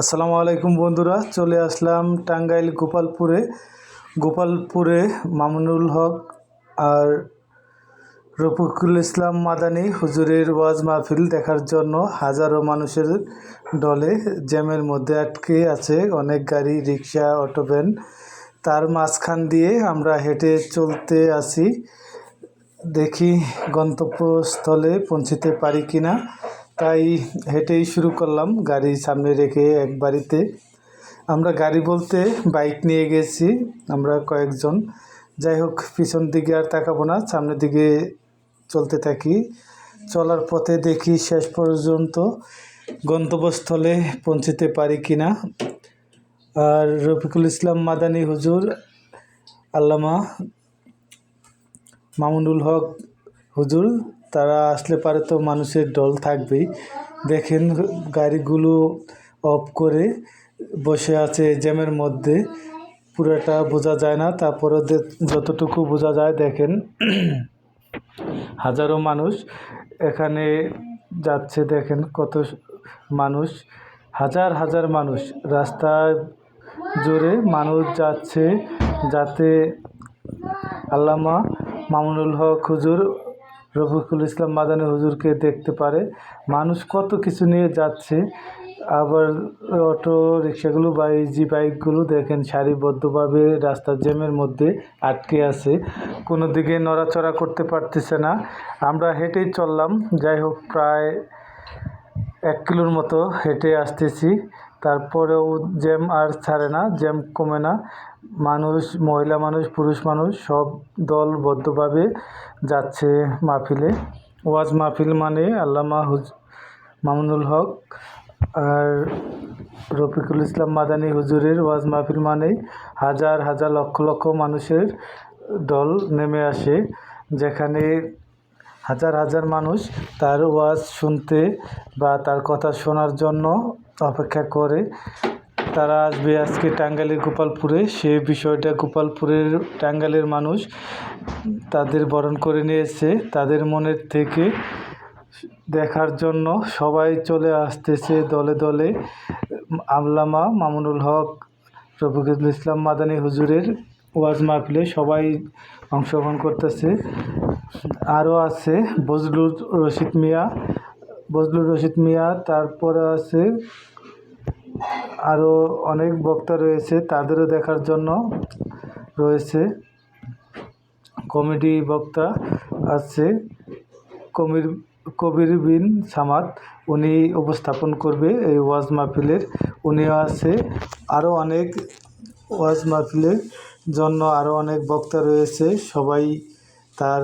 আসসালামু আলাইকুম বন্ধুরা, চলে আসলাম টাঙ্গাইল গোপালপুরে মামুনুল হক আর রফিকুল ইসলাম মাদানী হুজুরের ওয়াজ মাহফিল দেখার জন্য হাজারো মানুষের দলে জ্যামের মধ্যে আটকে আছে অনেক গাড়ি, রিক্সা, অটো, ভ্যান। তার মাঝখান দিয়ে আমরা হেঁটে চলতে আসি, দেখি গন্তব্যস্থলে পৌঁছতে পারি কিনা। তাই হেঁটেই শুরু করলাম, গাড়ি সামনে রেখে এক বাড়িতে। আমরা গাড়ি বলতে বাইক নিয়ে গেছি আমরা কয়েকজন। যাই হোক, পিছন দিকে আর তাকাবো না, সামনের দিকে চলতে থাকি। চলার পথে দেখি শেষ পর্যন্ত গন্তব্যস্থলে পৌঁছতে পারি কিনা। আর রফিকুল ইসলাম মাদানী হুজুর, আল্লামা মামুনুল হক হুজুর, তারা আসলে পারে তো মানুষের ঢল থাকবেই। দেখেন গাড়িগুলো অফ করে বসে আছে জ্যামের মধ্যে, পুরোটা বোঝা যায় না, তারপরে যতটুকু বোঝা যায় দেখেন হাজারো মানুষ এখানে যাচ্ছে। দেখেন কত মানুষ, হাজার হাজার মানুষ রাস্তায় জুড়ে মানুষ যাচ্ছে, যাতে আল্লামা মামুনুল হক হুজুর, রফিকুল ইসলাম মাদানী হুজুরকে দেখতে পারে। মানুষ কত কিছু নিয়ে যাচ্ছে। আবার অটো রিক্সাগুলো বা ইজি বাইকগুলো দেখেন সারিবদ্ধভাবে রাস্তার জ্যামের মধ্যে আটকে আছে, কোনো দিকে নড়াচড়া করতে পারতেছে না। আমরা হেঁটেই চললাম, যাই হোক প্রায় 1 কিলোর মতো হেঁটে আসতেছি। তারপরেও জ্যাম আর ছাড়ে না, জ্যাম কমে না। মানুষ, মহিলা মানুষ, পুরুষ মানুষ সব দলবদ্ধভাবে যাচ্ছে মাহফিলে। ওয়াজ মাহফিল মানে আল্লামা মামুনুল হক আর রফিকুল ইসলাম মাদানী হুজুরের ওয়াজ মাহফিল মানেই হাজার হাজার লক্ষ লক্ষ মানুষের দল নেমে আসে, যেখানে হাজার হাজার মানুষ তার ওয়াজ শুনতে বা তার কথা শোনার জন্য অপেক্ষা করে। তারা আসবে আজকে টাঙ্গাইলের গোপালপুরে, সে বিষয়টা গোপালপুরের টাঙ্গাইলের মানুষ তাদের বরণ করে নিয়েছে, তাদের মনের থেকে দেখার জন্য সবাই চলে আসতেছে দলে দলে। আল্লামা মামুনুল হক, রফিকুল ইসলাম মাদানী হুজুরের ওয়াজ মাহফিলে সবাই অংশগ্রহণ করতেছে। আরও আছে বজলুর রশিদ মিয়া, তারপরে আছে আরও অনেক বক্তা রয়েছে, তাদেরও দেখার জন্য রয়েছে। কমেডি বক্তা আছে কবির বিন সামাদ, উনি উপস্থাপন করবে এই ওয়াজ মাহফিলের, উনিও আছে। আরও অনেক ওয়াজ মাহফিলের জন্য আরও অনেক বক্তা রয়েছে, সবাই তার